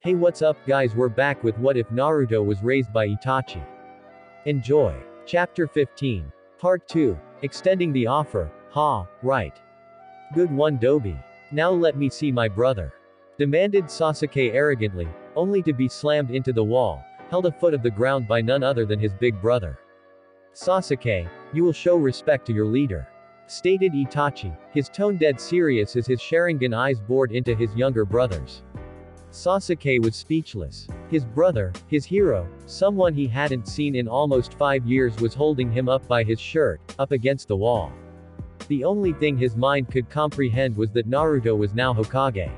Hey, what's up guys, we're back with What If Naruto Was Raised by Itachi. Enjoy. Chapter 15. Part 2. Extending the offer. Right. Good one, Dobi. Now let me see my brother. Demanded Sasuke arrogantly, only to be slammed into the wall, held a foot of the ground by none other than his big brother. Sasuke, you will show respect to your leader. Stated Itachi, his tone dead serious as his Sharingan eyes bored into his younger brother's. Sasuke was speechless. His brother, his hero, someone he hadn't seen in almost 5 years, was holding him up by his shirt, up against the wall. The only thing his mind could comprehend was that Naruto was now Hokage.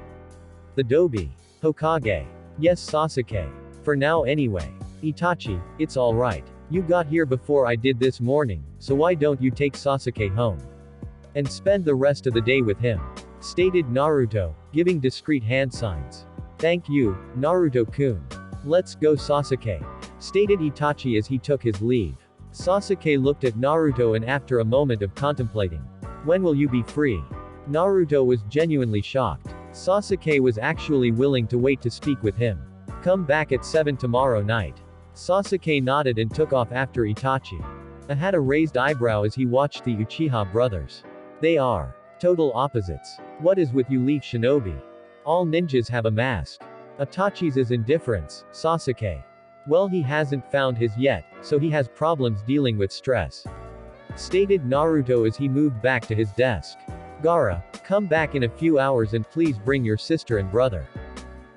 The Dobi. Hokage. Yes, Sasuke. For now anyway. Itachi, it's alright. You got here before I did this morning, so why don't you take Sasuke home? And spend the rest of the day with him. Stated Naruto, giving discreet hand signs. Thank you, Naruto-kun. Let's go, Sasuke. Stated Itachi as he took his leave. Sasuke looked at Naruto and after a moment of contemplating. When will you be free? Naruto was genuinely shocked. Sasuke was actually willing to wait to speak with him. Come back at 7 tomorrow night. Sasuke nodded and took off after Itachi. I had a raised eyebrow as he watched the Uchiha brothers. They are total opposites. What is with you, Leaf Shinobi? All ninjas have a mask. Itachi's is indifference, Sasuke. Well, he hasn't found his yet, so he has problems dealing with stress. Stated Naruto as he moved back to his desk. Gaara, come back in a few hours and please bring your sister and brother.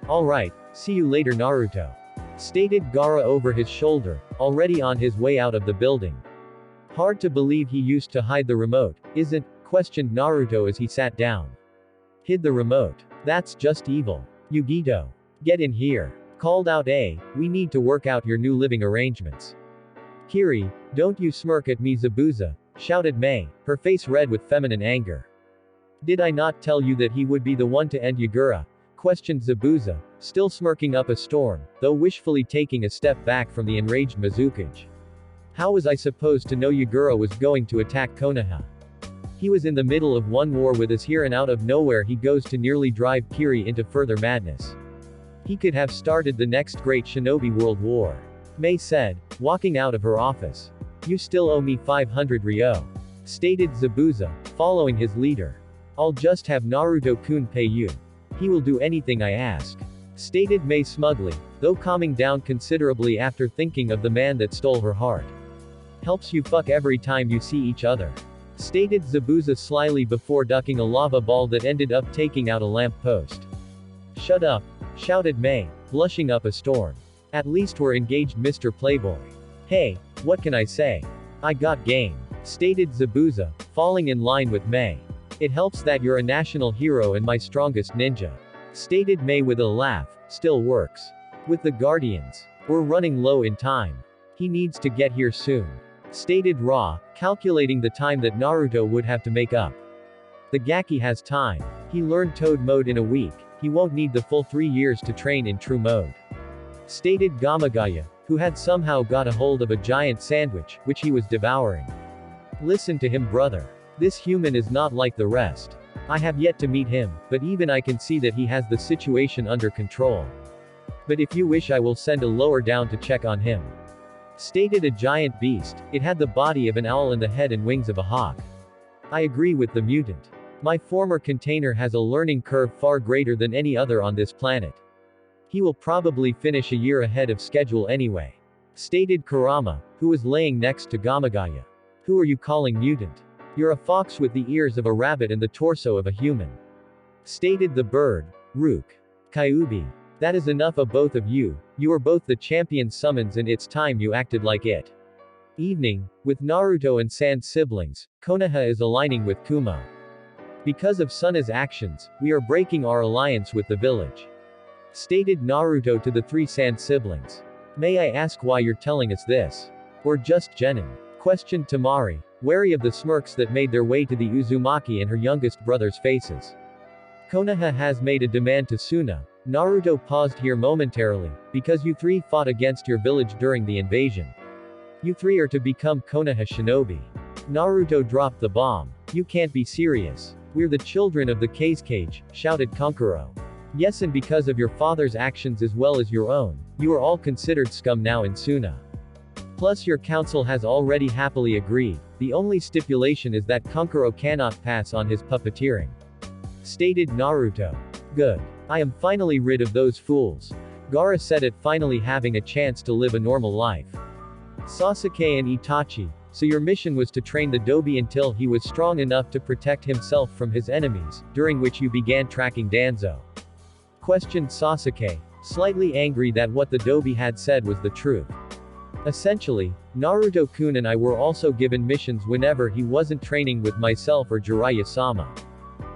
Alright, see you later, Naruto. Stated Gaara over his shoulder, already on his way out of the building. Hard to believe he used to hide the remote, isn't? Questioned Naruto as he sat down. Hid the remote. That's just evil. Yugito. Get in here. Called out we need to work out your new living arrangements. Kiri, don't you smirk at me, Zabuza, shouted Mei, her face red with feminine anger. Did I not tell you that he would be the one to end Yagura? Questioned Zabuza, still smirking up a storm, though wishfully taking a step back from the enraged Mizukage. How was I supposed to know Yagura was going to attack Konoha? He was in the middle of one war with us here and out of nowhere he goes to nearly drive Kiri into further madness. He could have started the next great shinobi world war. Mei said, walking out of her office. You still owe me 500 ryo. Stated Zabuza, following his leader. I'll just have Naruto-kun pay you. He will do anything I ask. Stated Mei smugly, though calming down considerably after thinking of the man that stole her heart. Helps you fuck every time you see each other. Stated Zabuza slyly before ducking a lava ball that ended up taking out a lamp post. Shut up, shouted Mei, blushing up a storm. At least we're engaged, Mr. Playboy. Hey, what can I say? I got game. Stated Zabuza, falling in line with Mei. It helps that you're a national hero and my strongest ninja. Stated Mei with a laugh, still works. With the Guardians. We're running low in time. He needs to get here soon. Stated Ra, calculating the time that Naruto would have to make up. The Gaki has time. He learned Toad mode in a week, he won't need the full 3 years to train in true mode. Stated Gamagaya, who had somehow got a hold of a giant sandwich, which he was devouring. Listen to him, brother. This human is not like the rest. I have yet to meet him, but even I can see that he has the situation under control. But if you wish I will send a lower down to check on him. Stated a giant beast, it had the body of an owl and the head and wings of a hawk. I agree with the mutant. My former container has a learning curve far greater than any other on this planet. He will probably finish a year ahead of schedule anyway. Stated Kurama, who was laying next to Gamagaya. Who are you calling mutant? You're a fox with the ears of a rabbit and the torso of a human. Stated the bird, Rook. Kyuubi. That is enough of both of you, you are both the champion summons and it's time you acted like it. Evening, with Naruto and Sand's siblings, Konoha is aligning with Kumo. Because of Suna's actions, we are breaking our alliance with the village. Stated Naruto to the 3 Sand siblings. May I ask why you're telling us this? Or just Genin? Questioned Tamari, wary of the smirks that made their way to the Uzumaki and her youngest brother's faces. Konoha has made a demand to Suna. Naruto paused here momentarily, because you 3 fought against your village during the invasion. You 3 are to become Konoha shinobi. Naruto dropped the bomb. You can't be serious. We're the children of the Kage, shouted Kankuro. Yes, and because of your father's actions as well as your own, you are all considered scum now in Suna. Plus your council has already happily agreed, the only stipulation is that Kankuro cannot pass on his puppeteering. Stated Naruto. Good. I am finally rid of those fools. Gaara said it, finally having a chance to live a normal life. Sasuke and Itachi, so your mission was to train the Dobi until he was strong enough to protect himself from his enemies, during which you began tracking Danzo? Questioned Sasuke, slightly angry that what the Dobi had said was the truth. Essentially, Naruto-kun and I were also given missions whenever he wasn't training with myself or Jiraiya-sama.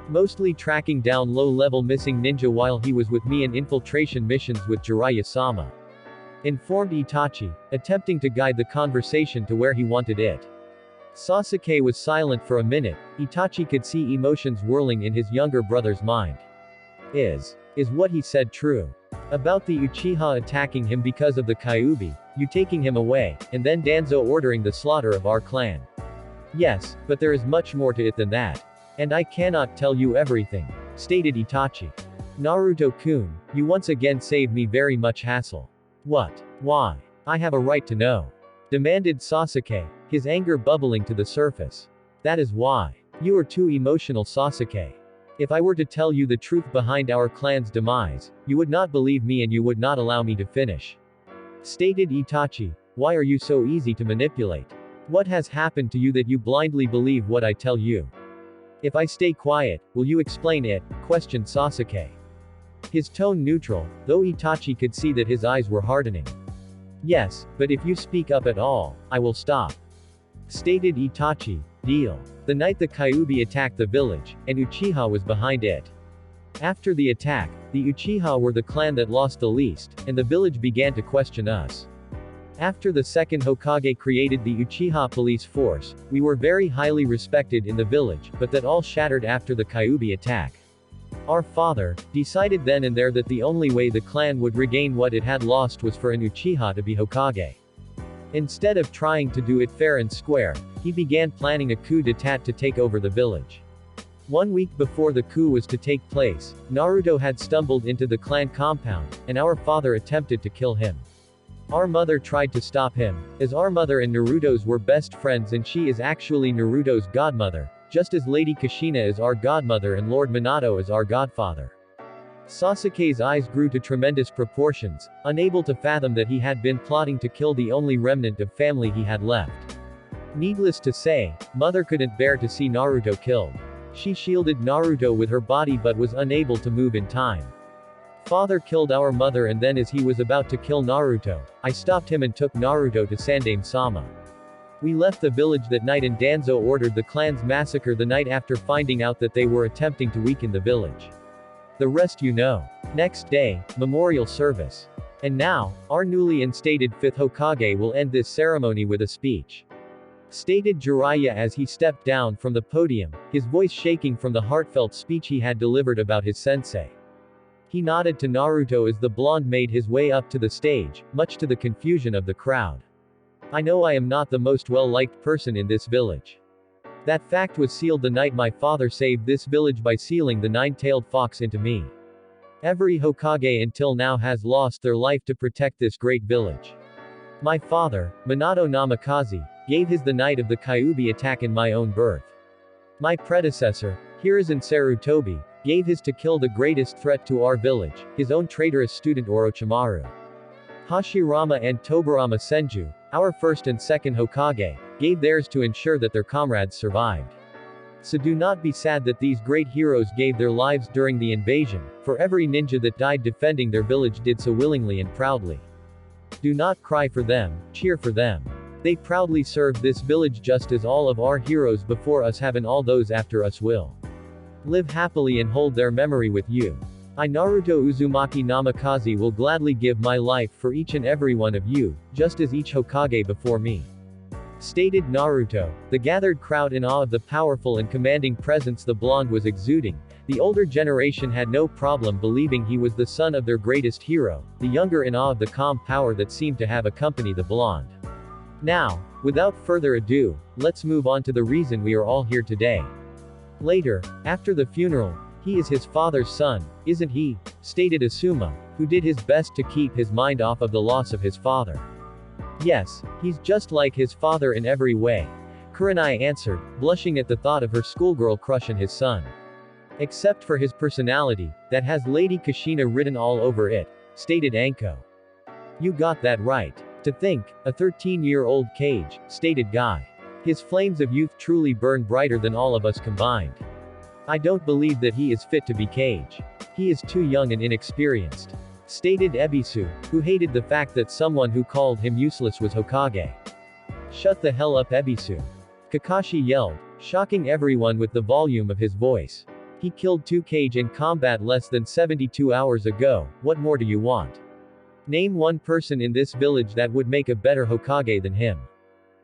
Mostly tracking down low-level missing ninja while he was with me, and infiltration missions with Jiraiya-sama. Informed Itachi, attempting to guide the conversation to where he wanted it. Sasuke was silent for a minute. Itachi could see emotions whirling in his younger brother's mind. Is what he said true? About the Uchiha attacking him because of the Kyuubi, you taking him away, and then Danzo ordering the slaughter of our clan? Yes, but there is much more to it than that. And I cannot tell you everything. Stated Itachi. Naruto-kun, you once again saved me very much hassle. What? Why? I have a right to know. Demanded Sasuke, his anger bubbling to the surface. That is why. You are too emotional, Sasuke. If I were to tell you the truth behind our clan's demise, you would not believe me and you would not allow me to finish. Stated Itachi, why are you so easy to manipulate? What has happened to you that you blindly believe what I tell you? If I stay quiet, will you explain it? Questioned Sasuke. His tone neutral, though Itachi could see that his eyes were hardening. Yes, but if you speak up at all, I will stop. Stated Itachi, deal. The night the Kyuubi attacked the village, and Uchiha was behind it. After the attack, the Uchiha were the clan that lost the least, and the village began to question us. After the second Hokage created the Uchiha police force, we were very highly respected in the village, but that all shattered after the Kyuubi attack. Our father decided then and there that the only way the clan would regain what it had lost was for an Uchiha to be Hokage. Instead of trying to do it fair and square, he began planning a coup d'etat to take over the village. 1 week before the coup was to take place, Naruto had stumbled into the clan compound, and our father attempted to kill him. Our mother tried to stop him, as our mother and Naruto's were best friends and she is actually Naruto's godmother, just as Lady Kushina is our godmother and Lord Minato is our godfather. Sasuke's eyes grew to tremendous proportions, unable to fathom that he had been plotting to kill the only remnant of family he had left. Needless to say, Mother couldn't bear to see Naruto killed. She shielded Naruto with her body but was unable to move in time. Father killed our mother and then as he was about to kill Naruto, I stopped him and took Naruto to Sandaime-sama. We left the village that night and Danzo ordered the clan's massacre the night after finding out that they were attempting to weaken the village. The rest you know. Next day, memorial service. And now, our newly instated 5th Hokage will end this ceremony with a speech. Stated Jiraiya as he stepped down from the podium, his voice shaking from the heartfelt speech he had delivered about his sensei. He nodded to Naruto as the blonde made his way up to the stage, much to the confusion of the crowd. I know I am not the most well-liked person in this village. That fact was sealed the night my father saved this village by sealing the nine-tailed fox into me. Every Hokage until now has lost their life to protect this great village. My father, Minato Namikaze, gave his the night of the Kyuubi attack in my own birth. My predecessor, Hiruzen Sarutobi, gave his to kill the greatest threat to our village, his own traitorous student Orochimaru. Hashirama and Tobirama Senju, our first and second Hokage, gave theirs to ensure that their comrades survived. So do not be sad that these great heroes gave their lives during the invasion, for every ninja that died defending their village did so willingly and proudly. Do not cry for them, cheer for them. They proudly served this village just as all of our heroes before us have and all those after us will. Live happily and hold their memory with you. I Naruto Uzumaki Namikaze will gladly give my life for each and every one of you, just as each Hokage before me. Stated Naruto, the gathered crowd in awe of the powerful and commanding presence the blonde was exuding. The older generation had no problem believing he was the son of their greatest hero, the younger in awe of the calm power that seemed to have accompanied the blonde. Now, without further ado, let's move on to the reason we are all here today. Later, after the funeral, He is his father's son, isn't he? Stated Asuma, who did his best to keep his mind off of the loss of his father. Yes, he's just like his father in every way, Kurenai answered, blushing at the thought of her schoolgirl crush on his son. Except for his personality, that has Lady Kushina written all over it, stated Anko. You got that right. To think, a 13-year-old Kage, stated Guy. His flames of youth truly burn brighter than all of us combined. I don't believe that he is fit to be Kage. He is too young and inexperienced. Stated Ebisu, who hated the fact that someone who called him useless was Hokage. Shut the hell up Ebisu. Kakashi yelled, shocking everyone with the volume of his voice. He killed 2 Kage in combat less than 72 hours ago, what more do you want? Name one person in this village that would make a better Hokage than him.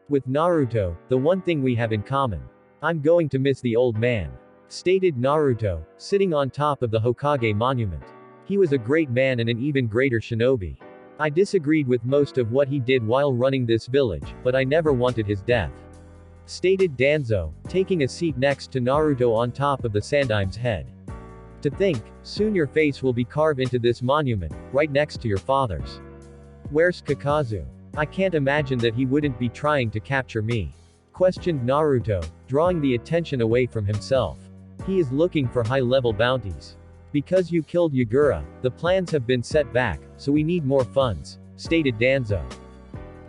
With Naruto, the one thing we have in common. I'm going to miss the old man. Stated Naruto, sitting on top of the Hokage monument. He was a great man and an even greater shinobi. I disagreed with most of what he did while running this village, but I never wanted his death. Stated Danzo, taking a seat next to Naruto on top of the Sandaim's head. To think, soon your face will be carved into this monument, right next to your father's. Where's Kakazu? I can't imagine that he wouldn't be trying to capture me. Questioned Naruto, drawing the attention away from himself. He is looking for high-level bounties. Because you killed Yagura, the plans have been set back, so we need more funds, stated Danzo.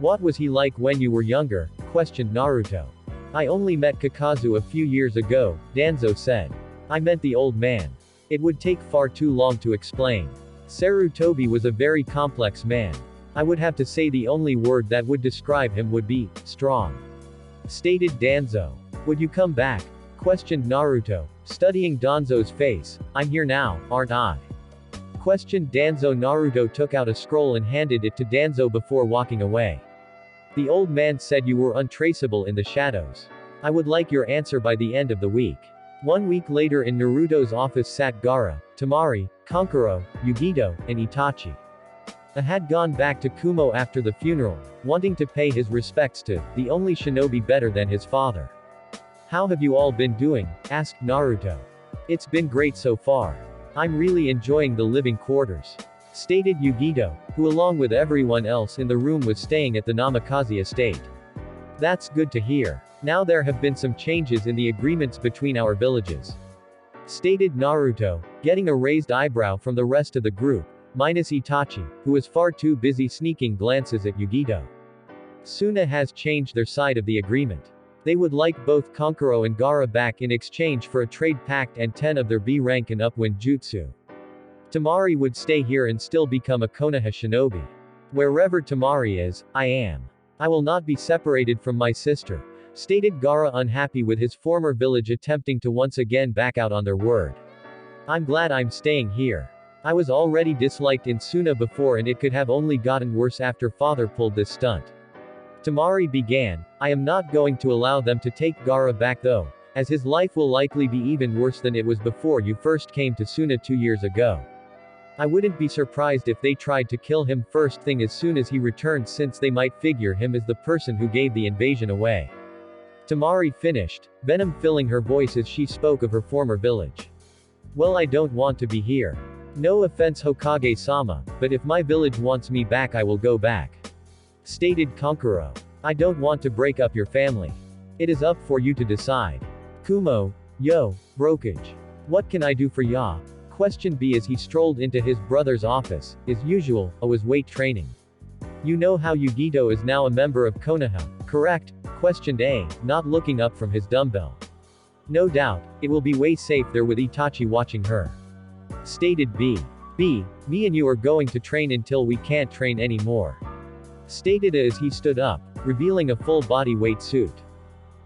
What was he like when you were younger? Questioned Naruto. I only met Kakazu a few years ago, Danzo said. I meant the old man. It would take far too long to explain. Sarutobi was a very complex man. I would have to say the only word that would describe him would be, strong. Stated Danzo. Would you come back? Questioned Naruto, studying Danzo's face. I'm here now, aren't I? Questioned Danzo. Naruto took out a scroll and handed it to Danzo before walking away. The old man said you were untraceable in the shadows. I would like your answer by the end of the week. 1 week later in Naruto's office sat Gaara, Temari, Kankuro, Yugito, and Itachi. I had gone back to Kumo after the funeral, wanting to pay his respects to the only shinobi better than his father. How have you all been doing? Asked Naruto. It's been great so far. I'm really enjoying the living quarters. Stated Yugito, who along with everyone else in the room was staying at the Namikaze estate. That's good to hear. Now there have been some changes in the agreements between our villages. Stated Naruto, getting a raised eyebrow from the rest of the group, minus Itachi, who was far too busy sneaking glances at Yugito. Suna has changed their side of the agreement. They would like both Kankuro and Gaara back in exchange for a trade pact and 10 of their B rank and upwind jutsu. Temari would stay here and still become a Konoha shinobi. Wherever Temari is, I am. I will not be separated from my sister, stated Gaara, unhappy with his former village attempting to once again back out on their word. I'm glad I'm staying here. I was already disliked in Suna before and it could have only gotten worse after father pulled this stunt. Temari began, I am not going to allow them to take Gaara back though, as his life will likely be even worse than it was before you first came to Suna 2 years ago. I wouldn't be surprised if they tried to kill him first thing as soon as he returned, since they might figure him as the person who gave the invasion away. Temari finished, venom filling her voice as she spoke of her former village. Well, I don't want to be here. No offense Hokage-sama, but if my village wants me back I will go back. Stated Kankuro. I don't want to break up your family. It is up for you to decide. Kumo, yo, brokage. What can I do for ya? Questioned B as he strolled into his brother's office, as usual, was weight training. You know how Yugito is now a member of Konoha, correct? Questioned A, not looking up from his dumbbell. No doubt, it will be way safe there with Itachi watching her. Stated B. B, me and you are going to train until we can't train anymore. Stated A as he stood up, revealing a full body weight suit.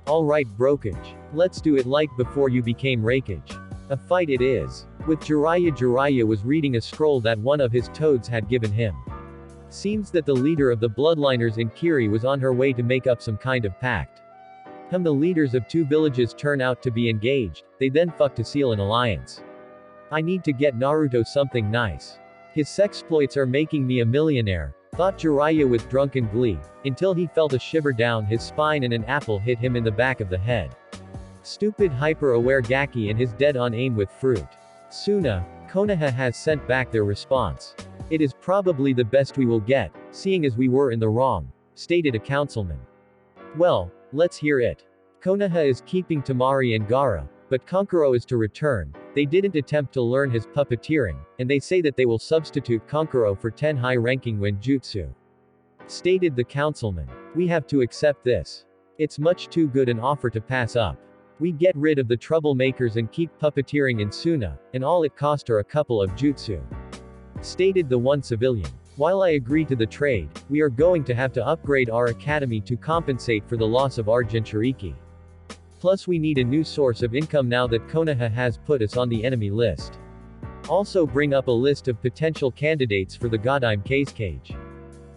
Alright brokage. Let's do it like before you became Raikage. A fight it is. With Jiraiya. Jiraiya was reading a scroll that one of his toads had given him. Seems that the leader of the bloodliners in Kiri was on her way to make up some kind of pact. The leaders of 2 villages turn out to be engaged, they then fuck to seal an alliance. I need to get Naruto something nice. His sexploits are making me a millionaire, thought Jiraiya with drunken glee, until he felt a shiver down his spine and an apple hit him in the back of the head. Stupid hyper-aware Gaki and his dead-on aim with fruit. Suna, Konoha has sent back their response. It is probably the best we will get, seeing as we were in the wrong, stated a councilman. Well, let's hear it. Konoha is keeping Tamari and Gaara, but Kankuro is to return. They didn't attempt to learn his puppeteering, and they say that they will substitute Kankuro for 10 high-ranking Wenjutsu. Stated the councilman. We have to accept this. It's much too good an offer to pass up. We get rid of the troublemakers and keep puppeteering in Suna, and all it cost are a couple of jutsu. Stated the one civilian. While I agree to the trade, we are going to have to upgrade our academy to compensate for the loss of our Jinchuriki. Plus we need a new source of income now that Konoha has put us on the enemy list. Also bring up a list of potential candidates for the Godime Cage.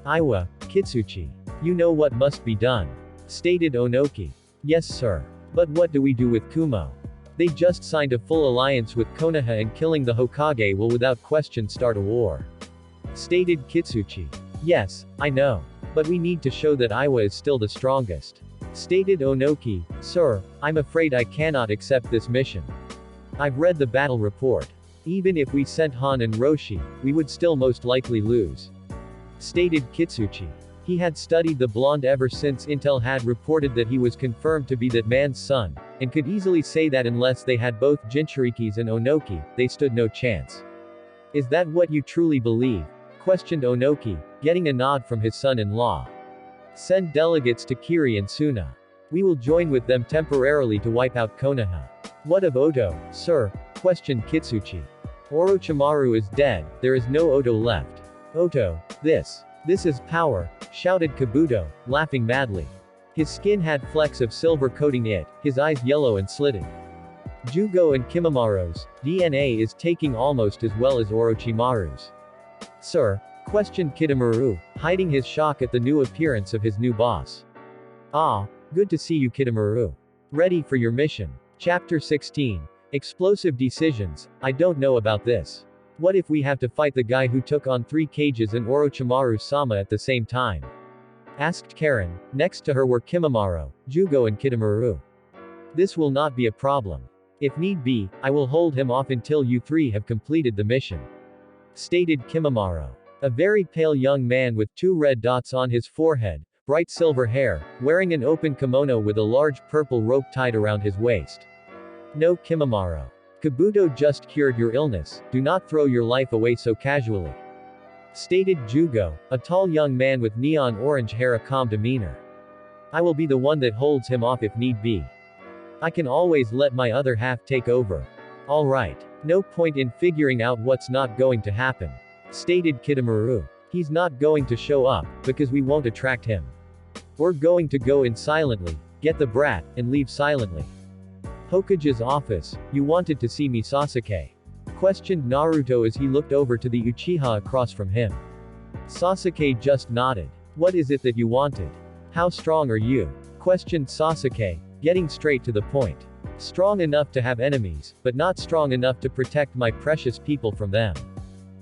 Iwa, Kitsuchi. You know what must be done. Stated Onoki. Yes sir. But what do we do with Kumo? They just signed a full alliance with Konoha and killing the Hokage will without question start a war. Stated Kitsuchi. Yes, I know. But we need to show that Iwa is still the strongest. Stated Onoki. Sir, I'm afraid I cannot accept this mission. I've read the battle report. Even if we sent Han and Roshi, we would still most likely lose. Stated Kitsuchi. He had studied the blonde ever since Intel had reported that he was confirmed to be that man's son, and could easily say that unless they had both Jinchurikis and Onoki, they stood no chance. Is that what you truly believe? Questioned Onoki, getting a nod from his son-in-law. Send delegates to Kiri and Suna. We will join with them temporarily to wipe out Konoha. What of Oto, sir? Questioned Kitsuchi. Orochimaru is dead, there is no Oto left. Oto, this is power, shouted Kabuto, laughing madly. His skin had flecks of silver coating it, his eyes yellow and slitting. Jugo and Kimamaru's DNA is taking almost as well as Orochimaru's. Sir? Questioned Kitamaru, hiding his shock at the new appearance of his new boss. Ah, good to see you Kitamaru. Ready for your mission. Chapter 16. Explosive decisions. I don't know about this. What if we have to fight the guy who took on 3 cages and Orochimaru-sama at the same time? Asked Karen. Next to her were Kimamaru, Jugo and Kitamaru. This will not be a problem. If need be, I will hold him off until you 3 have completed the mission. Stated Kimamaru. A very pale young man with 2 red dots on his forehead, bright silver hair, wearing an open kimono with a large purple rope tied around his waist. No Kimamaru. Kabuto just cured your illness, do not throw your life away so casually. Stated Jugo, a tall young man with neon orange hair, a calm demeanor. I will be the one that holds him off if need be. I can always let my other half take over. Alright. No point in figuring out what's not going to happen. Stated Kitamaru. He's not going to show up, because we won't attract him. We're going to go in silently, get the brat, and leave silently. Hokage's office. You wanted to see me Sasuke? Questioned Naruto as he looked over to the Uchiha across from him. Sasuke just nodded. What is it that you wanted? How strong are you? Questioned Sasuke, getting straight to the point. Strong enough to have enemies, but not strong enough to protect my precious people from them.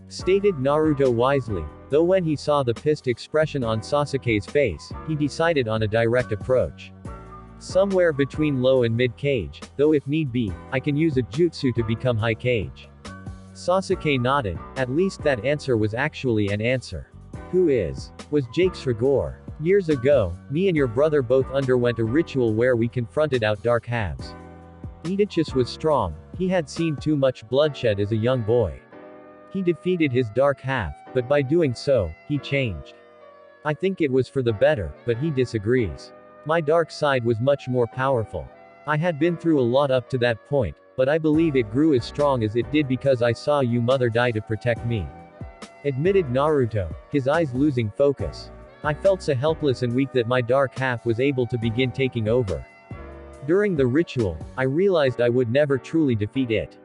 Stated Naruto wisely, though when he saw the pissed expression on Sasuke's face, he decided on a direct approach. Somewhere between low and mid cage, though if need be, I can use a jutsu to become high cage. Sasuke nodded, at least that answer was actually an answer. Who is? Was Jake Sragor. Years ago, me and your brother both underwent a ritual where we confronted out dark halves. Itachi was strong, he had seen too much bloodshed as a young boy. He defeated his dark half, but by doing so, he changed. I think it was for the better, but he disagrees. My dark side was much more powerful. I had been through a lot up to that point, but I believe it grew as strong as it did because I saw you mother die to protect me. Admitted Naruto, his eyes losing focus. I felt so helpless and weak that my dark half was able to begin taking over. During the ritual, I realized I would never truly defeat it.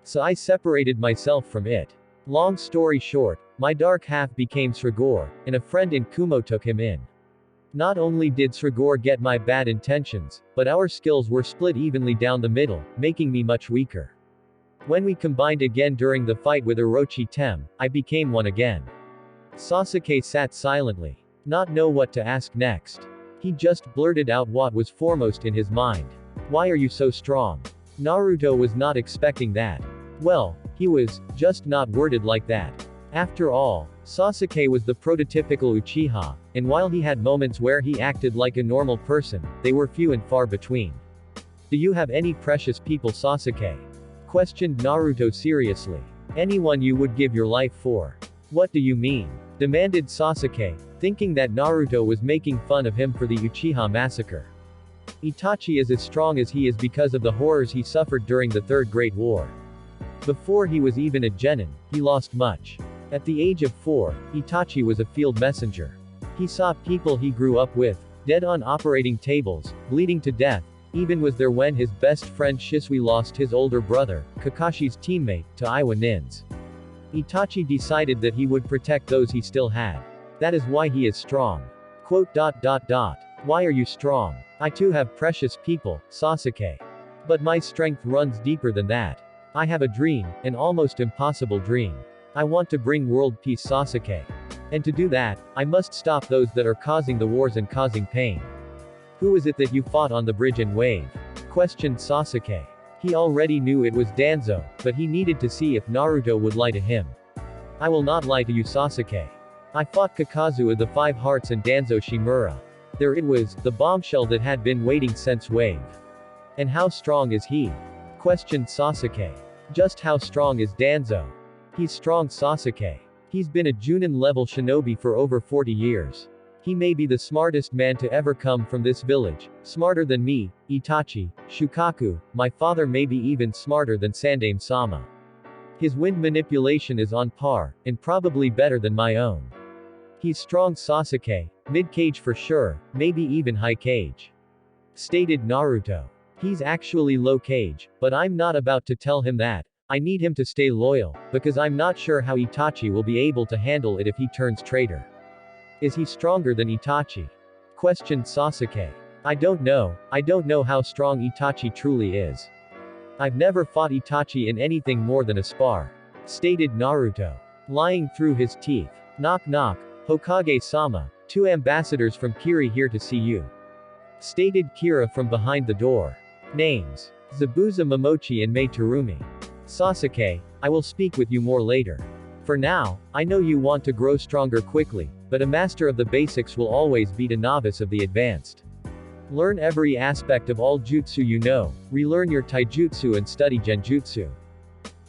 So I separated myself from it. Long story short, my dark half became Sragor, and a friend in Kumo took him in. Not only did Sragor get my bad intentions, but our skills were split evenly down the middle, making me much weaker. When we combined again during the fight with Orochi Tem, I became one again. Sasuke sat silently. Not know what to ask next. He just blurted out what was foremost in his mind. Why are you so strong? Naruto was not expecting that. Well, he was, just not worded like that. After all, Sasuke was the prototypical Uchiha, and while he had moments where he acted like a normal person, they were few and far between. Do you have any precious people, Sasuke? Questioned Naruto seriously. Anyone you would give your life for? What do you mean? Demanded Sasuke, thinking that Naruto was making fun of him for the Uchiha massacre. Itachi is as strong as he is because of the horrors he suffered during the Third Great War. Before he was even a genin, he lost much. At the age of 4, Itachi was a field messenger. He saw people he grew up with, dead on operating tables, bleeding to death, even was there when his best friend Shisui lost his older brother, Kakashi's teammate, to Iwa Nins. Itachi decided that he would protect those he still had. That is why he is strong. Quote. Why are you strong? I too have precious people, Sasuke. But my strength runs deeper than that. I have a dream, an almost impossible dream. I want to bring world peace, Sasuke. And to do that, I must stop those that are causing the wars and causing pain. Who is it that you fought on the bridge and wave? Questioned Sasuke. He already knew it was Danzo, but he needed to see if Naruto would lie to him. I will not lie to you, Sasuke. I fought Kakazu of the Five Hearts and Danzo Shimura. There it was, the bombshell that had been waiting since wave. And how strong is he? Questioned Sasuke. Just how strong is Danzo? He's strong, Sasuke. He's been a Junin-level shinobi for over 40 years. He may be the smartest man to ever come from this village, smarter than me, Itachi, Shukaku, my father, may be even smarter than Sandaime-sama. His wind manipulation is on par, and probably better than my own. He's strong, Sasuke, mid-cage for sure, maybe even high cage. Stated Naruto. He's actually low cage, but I'm not about to tell him that. I need him to stay loyal, because I'm not sure how Itachi will be able to handle it if he turns traitor. Is he stronger than Itachi? Questioned Sasuke. I don't know how strong Itachi truly is. I've never fought Itachi in anything more than a spar. Stated Naruto. Lying through his teeth. Knock knock, Hokage-sama, 2 ambassadors from Kiri here to see you. Stated Kira from behind the door. Names. Zabuza Momochi and Mei Terumi. Sasuke, I will speak with you more later. For now, I know you want to grow stronger quickly, but a master of the basics will always beat a novice of the advanced. Learn every aspect of all jutsu you know, relearn your taijutsu and study genjutsu.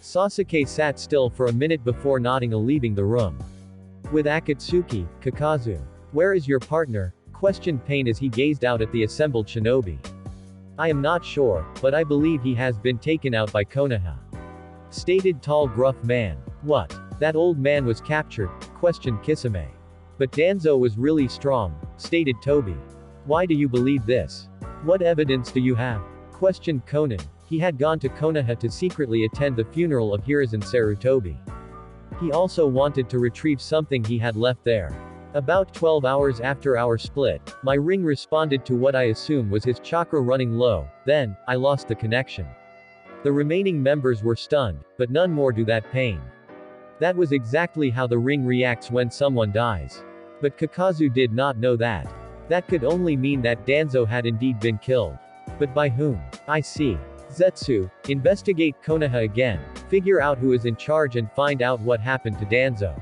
Sasuke sat still for a minute before nodding and leaving the room. With Akatsuki, Kakazu. Where is your partner? Questioned Pain as he gazed out at the assembled shinobi. I am not sure, but I believe he has been taken out by Konoha. Stated tall gruff man. What? That old man was captured? Questioned Kisame. But Danzo was really strong, stated Toby. Why do you believe this? What evidence do you have? Questioned Conan. He had gone to Konoha to secretly attend the funeral of Hiruzen Sarutobi. He also wanted to retrieve something he had left there. About 12 hours after our split, my ring responded to what I assume was his chakra running low, then, I lost the connection. The remaining members were stunned, but none more do that pain. That was exactly how the ring reacts when someone dies. But Kakazu did not know that. That could only mean that Danzo had indeed been killed. But by whom? I see. Zetsu, investigate Konoha again, figure out who is in charge and find out what happened to Danzo.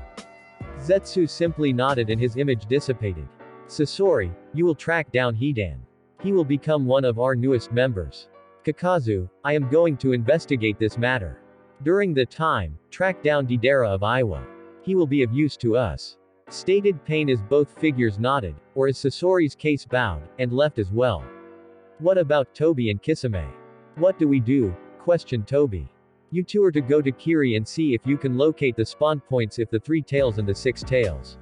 Zetsu simply nodded and his image dissipated. Sasori, you will track down Hidan. He will become one of our newest members. Kakazu, I am going to investigate this matter. During the time, track down Deidara of Iwa. He will be of use to us. Stated Pain as both figures nodded, or as Sasori's case bowed, and left as well. What about Toby and Kisame? What do we do? Questioned Toby. You two are to go to Kiri and see if you can locate the spawn points if the 3 tails and the 6 tails.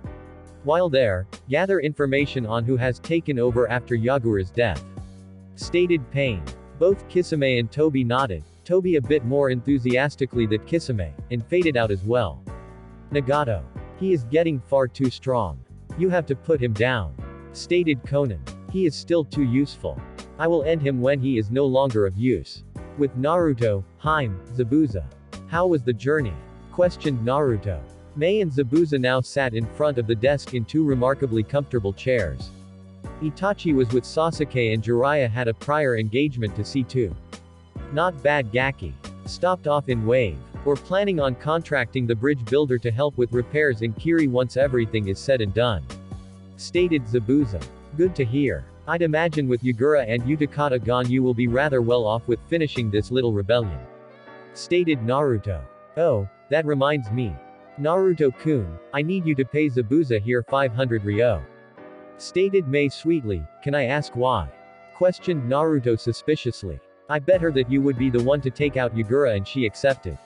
While there, gather information on who has taken over after Yagura's death. Stated Pain. Both Kisame and Toby nodded, Toby a bit more enthusiastically than Kisame, and faded out as well. Nagato. He is getting far too strong. You have to put him down. Stated Conan. He is still too useful. I will end him when he is no longer of use. With Naruto, Haim, Zabuza. How was the journey? Questioned Naruto. Mei and Zabuza now sat in front of the desk in 2 remarkably comfortable chairs. Itachi was with Sasuke and Jiraiya had a prior engagement to see to. Not bad Gaki. Stopped off in wave. Or planning on contracting the bridge builder to help with repairs in Kiri once everything is said and done. Stated Zabuza. Good to hear. I'd imagine with Yagura and Utakata gone you will be rather well off with finishing this little rebellion. Stated Naruto. Oh, that reminds me. Naruto-kun, I need you to pay Zabuza here 500 ryo. Stated Mei sweetly, can I ask why? Questioned Naruto suspiciously. I bet her that you would be the one to take out Yagura and she accepted.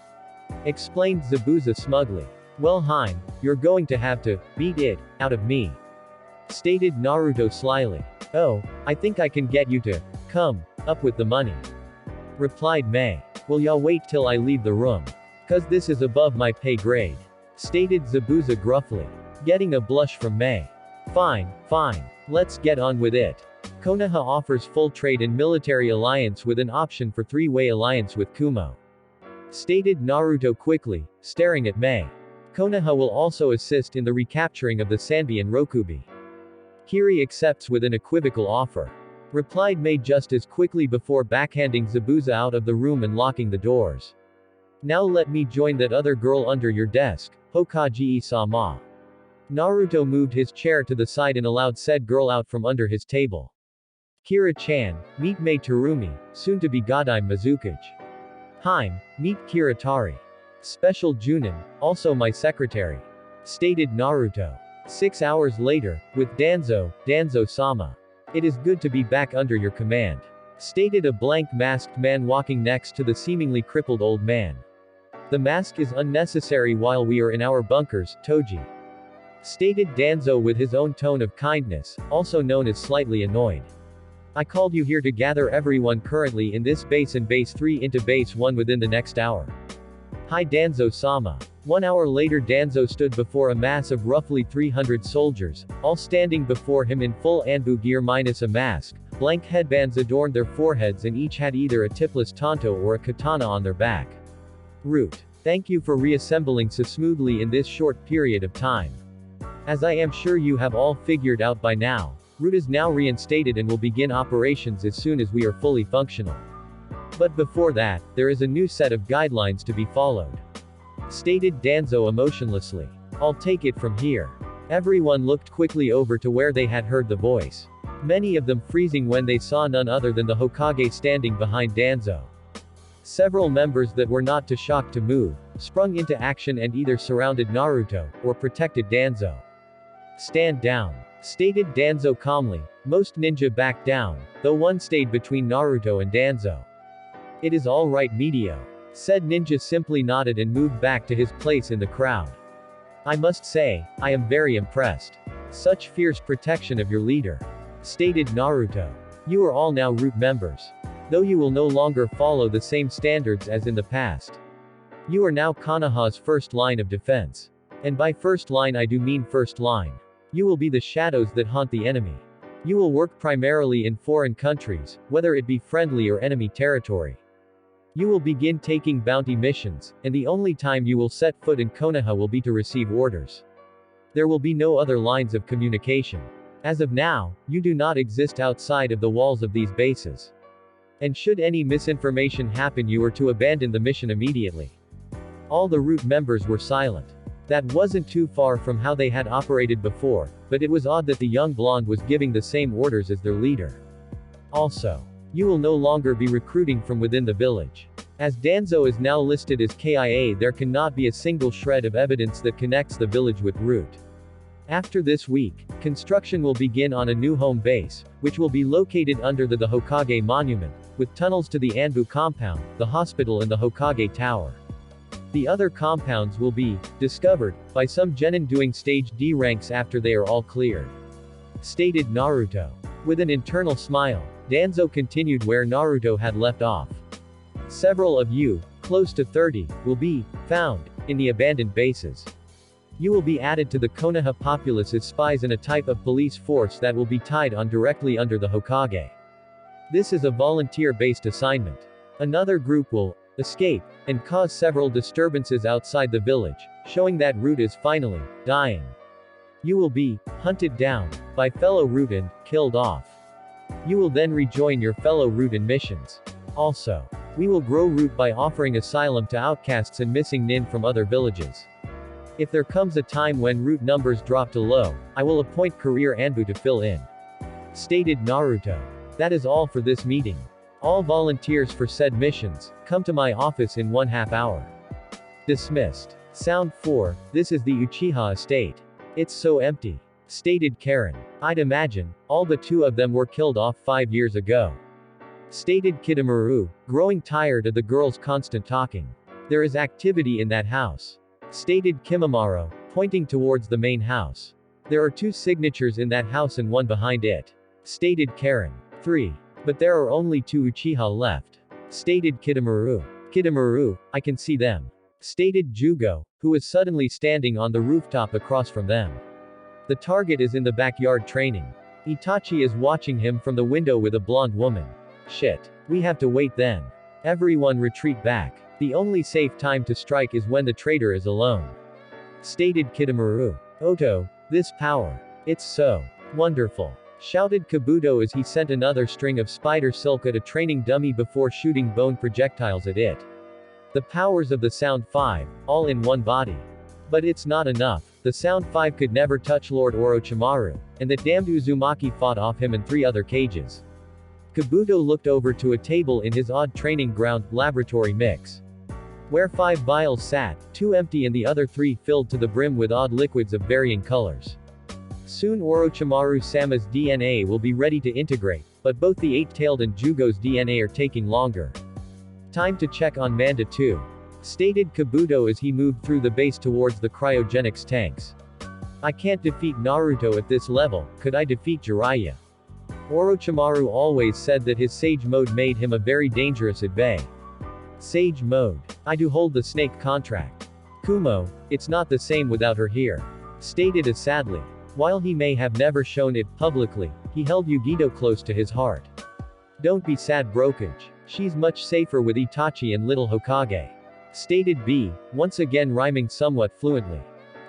Explained Zabuza smugly. Well Hein, you're going to have to beat it out of me. Stated Naruto slyly. Oh, I think I can get you to come up with the money. Replied Mei. Will ya wait till I leave the room? Cause this is above my pay grade. Stated Zabuza gruffly. Getting a blush from Mei. Fine, fine. Let's get on with it. Konoha offers full trade and military alliance with an option for three-way alliance with Kumo. Stated Naruto quickly, staring at Mei. Konoha will also assist in the recapturing of the Sanbi and Rokubi. Kiri accepts with an equivocal offer. Replied Mei just as quickly before backhanding Zabuza out of the room and locking the doors. Now let me join that other girl under your desk, Hokage-sama. Naruto moved his chair to the side and allowed said girl out from under his table. Kira-chan, meet Mei Terumi, soon to be Godai Mizukage. Haim, meet Kiritari. Special Junin, also my secretary. Stated Naruto. 6 hours later, with Danzo-sama. It is good to be back under your command. Stated a blank masked man walking next to the seemingly crippled old man. The mask is unnecessary while we are in our bunkers, Toji. Stated Danzo with his own tone of kindness, also known as slightly annoyed. I called you here to gather everyone currently in this base and base 3 into base 1 within the next hour. Hi Danzo-sama. 1 hour later Danzo stood before a mass of roughly 300 soldiers, all standing before him in full Anbu gear minus a mask. Blank headbands adorned their foreheads and each had either a tipless tanto or a katana on their back. Root. Thank you for reassembling so smoothly in this short period of time. As I am sure you have all figured out by now, Root is now reinstated and will begin operations as soon as we are fully functional. But before that, there is a new set of guidelines to be followed. Stated Danzo emotionlessly. I'll take it from here. Everyone looked quickly over to where they had heard the voice. Many of them freezing when they saw none other than the Hokage standing behind Danzo. Several members that were not too shocked to move, sprung into action and either surrounded Naruto, or protected Danzo. Stand down. Stated Danzo calmly. Most ninja backed down, though one stayed between Naruto and Danzo. It is all right Medio. Said ninja simply nodded and moved back to his place in the crowd. I must say, I am very impressed. Such fierce protection of your leader. Stated Naruto. You are all now Root members. Though you will no longer follow the same standards as in the past. You are now Konoha's first line of defense. And by first line I do mean first line. You will be the shadows that haunt the enemy. You will work primarily in foreign countries, whether it be friendly or enemy territory. You will begin taking bounty missions, and the only time you will set foot in Konoha will be to receive orders. There will be no other lines of communication. As of now, you do not exist outside of the walls of these bases. And should any misinformation happen you are to abandon the mission immediately. All the Root members were silent. That wasn't too far from how they had operated before, but it was odd that the young blonde was giving the same orders as their leader. Also, you will no longer be recruiting from within the village. As Danzo is now listed as KIA, there cannot be a single shred of evidence that connects the village with Root. After this week, construction will begin on a new home base, which will be located under the Hokage Monument, with tunnels to the Anbu compound, the hospital and the Hokage Tower. The other compounds will be discovered by some genin doing stage D ranks after they are all cleared. Stated Naruto. With an internal smile, Danzo continued where Naruto had left off. Several of you, close to 30, will be found in the abandoned bases. You will be added to the Konoha populace as spies in a type of police force that will be tied on directly under the Hokage. This is a volunteer-based assignment. Another group will escape and cause several disturbances outside the village, showing that Root is finally dying. You will be hunted down by fellow Root and killed off. You will then rejoin your fellow Root in missions. Also, We will grow root by offering asylum to outcasts and missing nin from other villages. If there comes a time when root numbers drop to low, I will appoint career Anbu to fill in. Stated Naruto. That is all for this meeting. All volunteers for said missions, come to my office in 1/2 hour. Dismissed. Sound 4, this is the Uchiha estate. It's so empty. Stated Karen. I'd imagine, all but 2 of them were killed off 5 years ago. Stated Kitamaru, growing tired of the girls' constant talking. There is activity in that house. Stated Kimamaro, pointing towards the main house. There are 2 signatures in that house and 1 behind it. Stated Karen. 3. But there are only 2 Uchiha left. Stated Kitamaru. Kitamaru, I can see them. Stated Jugo, who is suddenly standing on the rooftop across from them. The target is in the backyard training. Itachi is watching him from the window with a blonde woman. Shit. We have to wait then. Everyone retreat back. The only safe time to strike is when the traitor is alone. Stated Kitamaru. Oto, this power. It's so wonderful. Shouted Kabuto as he sent another string of spider silk at a training dummy before shooting bone projectiles at it. The powers of the Sound 5, all in one body. But it's not enough. The Sound 5 could never touch Lord Orochimaru, and the damned Uzumaki fought off him and 3 other cages. Kabuto looked over to a table in his odd training ground laboratory mix, where 5 vials sat, 2 empty and the other 3 filled to the brim with odd liquids of varying colors. Soon Orochimaru-sama's DNA will be ready to integrate, but both the 8-tailed and Jugo's DNA are taking longer. Time to check on Manda too. Stated Kabuto as he moved through the base towards the cryogenics tanks. I can't defeat Naruto at this level, could I defeat Jiraiya? Orochimaru always said that his Sage mode made him a very dangerous advay. Sage mode. I do hold the snake contract. Kumo, it's not the same without her here. Stated as sadly. While he may have never shown it publicly, he held Yugito close to his heart. Don't be sad brokage. She's much safer with Itachi and little Hokage. Stated B, once again rhyming somewhat fluently.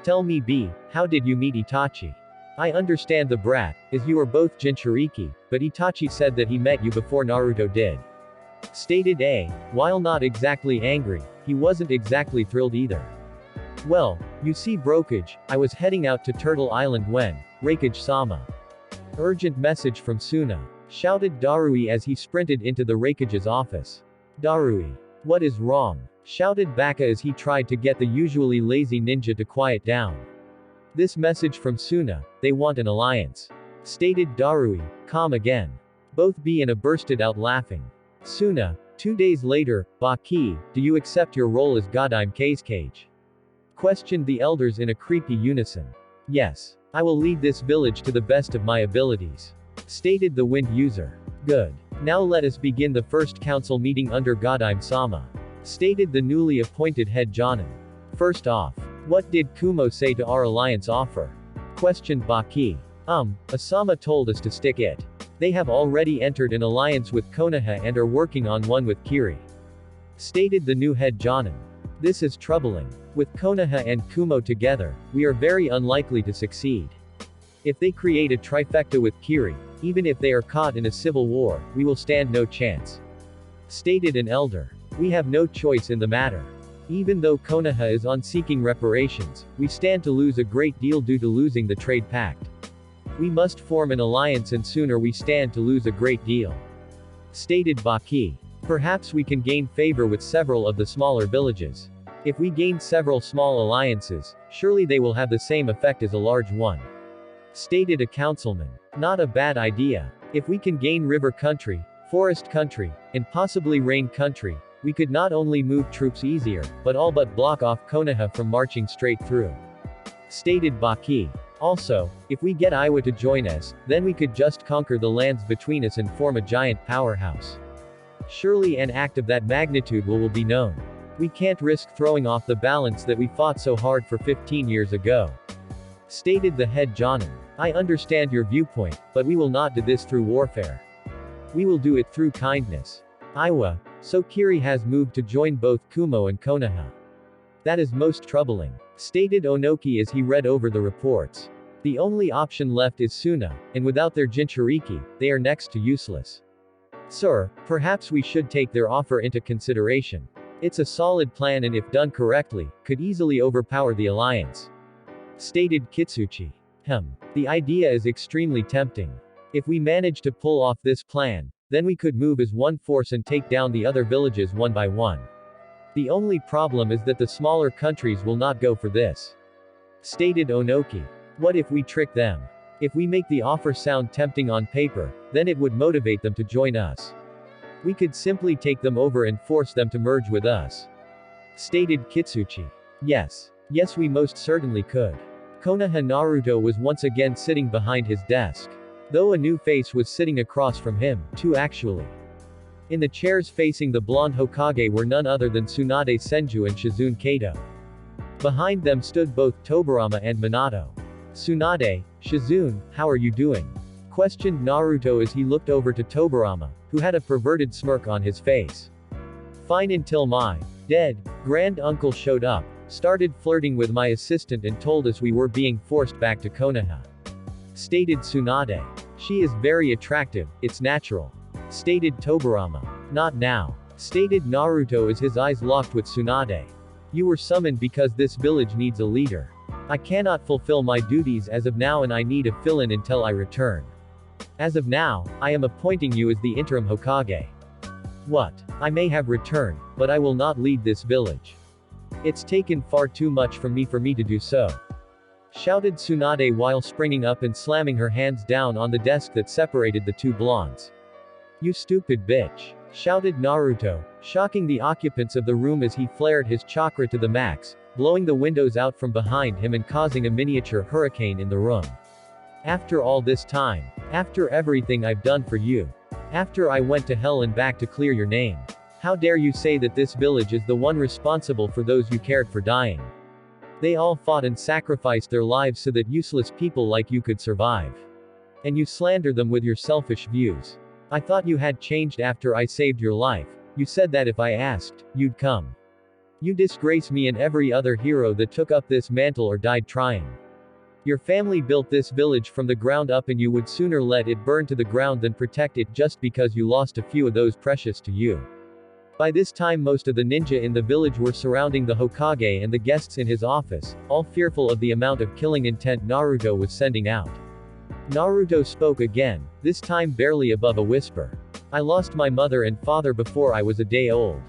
Tell me B, how did you meet Itachi? I understand the brat, as you are both Jinchuriki, but Itachi said that he met you before Naruto did. Stated A, while not exactly angry, he wasn't exactly thrilled either. Well, you see brokage, I was heading out to Turtle Island when, Raikage-sama. Urgent message from Suna. Shouted Darui as he sprinted into the Raikage's office. Darui. What is wrong? Shouted Baka as he tried to get the usually lazy ninja to quiet down. This message from Suna, they want an alliance. Stated Darui, calm again. Both B and A bursted out laughing. Suna, 2 days later, Baki, do you accept your role as Godime Kage? Questioned the elders in a creepy unison. Yes. I will lead this village to the best of my abilities. Stated the wind user. Good. Now let us begin the first council meeting under Godime-sama. Stated the newly appointed head Jonin. First off, what did Kumo say to our alliance offer? Questioned Baki. Asama told us to stick it. They have already entered an alliance with Konoha and are working on one with Kiri. Stated the new head Jonin. This is troubling. With Konoha and Kumo together, we are very unlikely to succeed. If they create a trifecta with Kiri, even if they are caught in a civil war, we will stand no chance. Stated an elder. We have no choice in the matter. Even though Konoha is on seeking reparations, we stand to lose a great deal due to losing the trade pact. We must form an alliance and sooner we stand to lose a great deal. Stated Baki. Perhaps we can gain favor with several of the smaller villages. If we gain several small alliances, surely they will have the same effect as a large one. Stated a councilman. Not a bad idea. If we can gain river country, forest country, and possibly rain country, we could not only move troops easier, but all but block off Konoha from marching straight through. Stated Baki. Also, if we get Iwa to join us, then we could just conquer the lands between us and form a giant powerhouse. Surely an act of that magnitude will be known. We can't risk throwing off the balance that we fought so hard for 15 years ago. Stated the head Jonin. I understand your viewpoint, but we will not do this through warfare. We will do it through kindness. Iwa, so Kiri has moved to join both Kumo and Konoha. That is most troubling. Stated Onoki as he read over the reports. The only option left is Suna, and without their Jinchuriki, they are next to useless. Sir, perhaps we should take their offer into consideration. It's a solid plan and if done correctly, could easily overpower the alliance. Stated Kitsuchi. The idea is extremely tempting. If we manage to pull off this plan, then we could move as one force and take down the other villages one by one. The only problem is that the smaller countries will not go for this. Stated Onoki. What if we trick them? If we make the offer sound tempting on paper, then it would motivate them to join us. We could simply take them over and force them to merge with us. Stated Kitsuchi. Yes, we most certainly could. Konoha Naruto was once again sitting behind his desk. Though a new face was sitting across from him, two actually. In the chairs facing the blonde Hokage were none other than Tsunade Senju and Shizune Kato. Behind them stood both Tobirama and Minato. Tsunade, Shizune, how are you doing? Questioned Naruto as he looked over to Tobirama, who had a perverted smirk on his face. Fine until my dead grand uncle showed up, started flirting with my assistant and told us we were being forced back to Konoha. Stated Tsunade. She is very attractive, it's natural. Stated Tobirama. Not now. Stated Naruto as his eyes locked with Tsunade. You were summoned because this village needs a leader. I cannot fulfill my duties as of now and I need a fill-in until I return. As of now, I am appointing you as the interim Hokage. What? I may have returned, but I will not lead this village. It's taken far too much from me for me to do so. Shouted Tsunade while springing up and slamming her hands down on the desk that separated the two blondes. You stupid bitch. Shouted Naruto, shocking the occupants of the room as he flared his chakra to the max, blowing the windows out from behind him and causing a miniature hurricane in the room. After all this time, after everything I've done for you, after I went to hell and back to clear your name, how dare you say that this village is the one responsible for those you cared for dying? They all fought and sacrificed their lives so that useless people like you could survive. And you slander them with your selfish views. I thought you had changed after I saved your life. You said that if I asked, you'd come. You disgrace me and every other hero that took up this mantle or died trying. Your family built this village from the ground up and you would sooner let it burn to the ground than protect it just because you lost a few of those precious to you. By this time most of the ninja in the village were surrounding the Hokage and the guests in his office, all fearful of the amount of killing intent Naruto was sending out. Naruto spoke again, this time barely above a whisper. I lost my mother and father before I was a day old.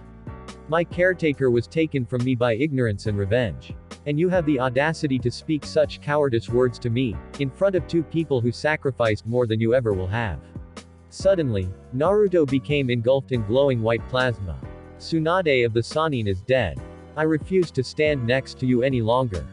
My caretaker was taken from me by ignorance and revenge. And you have the audacity to speak such cowardice words to me, in front of two people who sacrificed more than you ever will have. Suddenly, Naruto became engulfed in glowing white plasma. Tsunade of the Sannin is dead. I refuse to stand next to you any longer.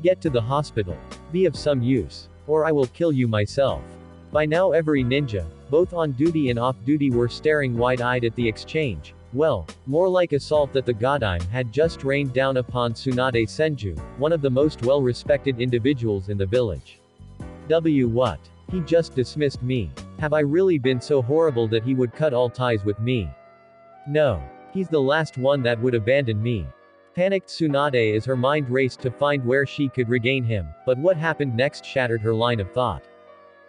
Get to the hospital. Be of some use. Or I will kill you myself. By now every ninja, both on duty and off duty were staring wide-eyed at the exchange. Well, more like assault that the Godime had just rained down upon Tsunade Senju, one of the most well-respected individuals in the village. What? He just dismissed me. Have I really been so horrible that he would cut all ties with me? No. He's the last one that would abandon me. Panicked Tsunade as her mind raced to find where she could regain him, but what happened next shattered her line of thought.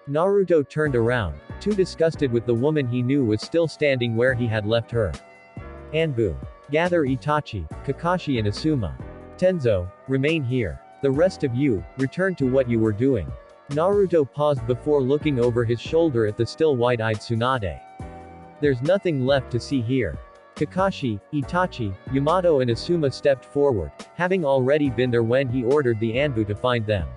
Naruto turned around, too disgusted with the woman he knew was still standing where he had left her. Anbu. Gather Itachi, Kakashi and Asuma. Tenzo, remain here. The rest of you, return to what you were doing. Naruto paused before looking over his shoulder at the still wide-eyed Tsunade. There's nothing left to see here. Kakashi, Itachi, Yamato and Asuma stepped forward, having already been there when he ordered the Anbu to find them.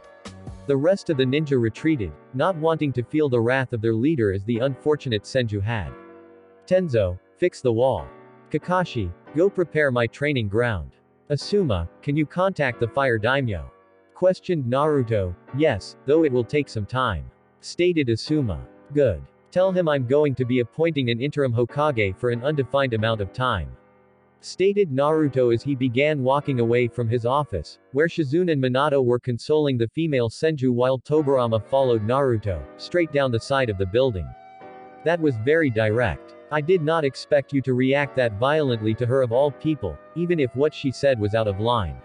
The rest of the ninja retreated, not wanting to feel the wrath of their leader as the unfortunate Senju had. Tenzo, fix the wall. Kakashi, go prepare my training ground. Asuma, can you contact the fire daimyo? Questioned Naruto. Yes, though it will take some time. Stated Asuma. Good. Tell him I'm going to be appointing an interim Hokage for an undefined amount of time. Stated Naruto as he began walking away from his office, where Shizune and Minato were consoling the female Senju while Tobirama followed Naruto, straight down the side of the building. That was very direct. I did not expect you to react that violently to her of all people, even if what she said was out of line.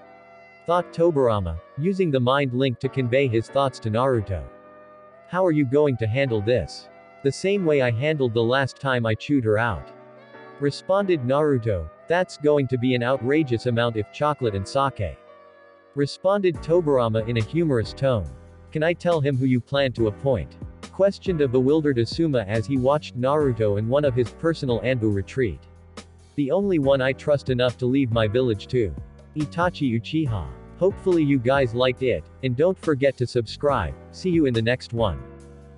Thought Tobirama, using the mind link to convey his thoughts to Naruto. How are you going to handle this? The same way I handled the last time I chewed her out. Responded Naruto. That's going to be an outrageous amount if chocolate and sake. Responded Tobirama in a humorous tone. Can I tell him who you plan to appoint? Questioned a bewildered Asuma as he watched Naruto in one of his personal Anbu retreat. The only one I trust enough to leave my village to. Itachi Uchiha. Hopefully you guys liked it, and don't forget to subscribe. See you in the next one.